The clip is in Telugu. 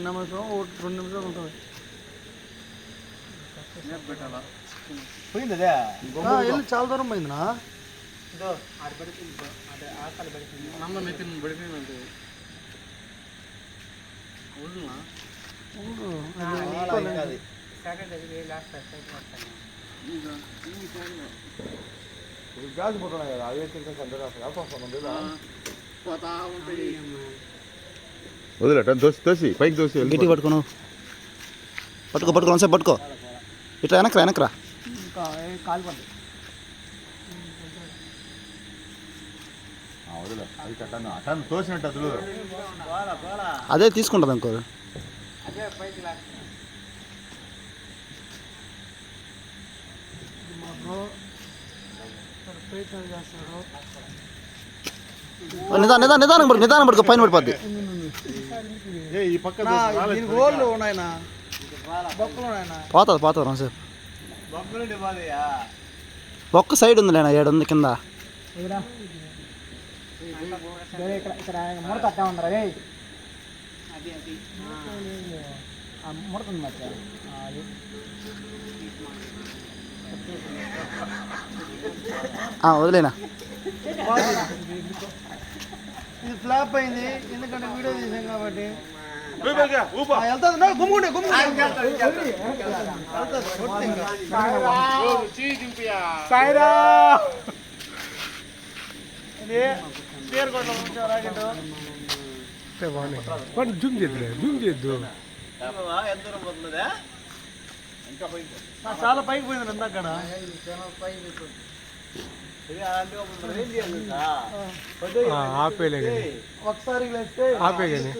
నిమిషం 2 నిమిషాలు ఉంటుంది. పోయింది అదే వెళ్ళి చాలా దూరం పోయిందినా. గ్యాస్ పోతున్నాయి కదా అవే వదిలేట తోసి పైకి తోసి గట్టి పట్టుకోను పట్టుకోను సార్ పట్టుకో. ఇట్లా వెనక్రా కాలు పడి వదిలే అది కట్టాను అటాను తోసినట్టు అసలు అదే తీసుకుంటుంది అనుకో. నిదానం పడుకో పైన పడిపోద్ది. ఈ పక్క పోతుంది సార్. ఒక్క సైడ్ ఉంది లేనా 7 ఉంది కింద. వదిలేనా ఇది ఫ్లాప్ అయింది ఎందుకంటే వీడియో తీసాం కాబట్టి. జూమ్ చేద్దు చాలా పైకి పోయింది ఇందాక. ఆపేలే ఒకసారి ఆపే కానీ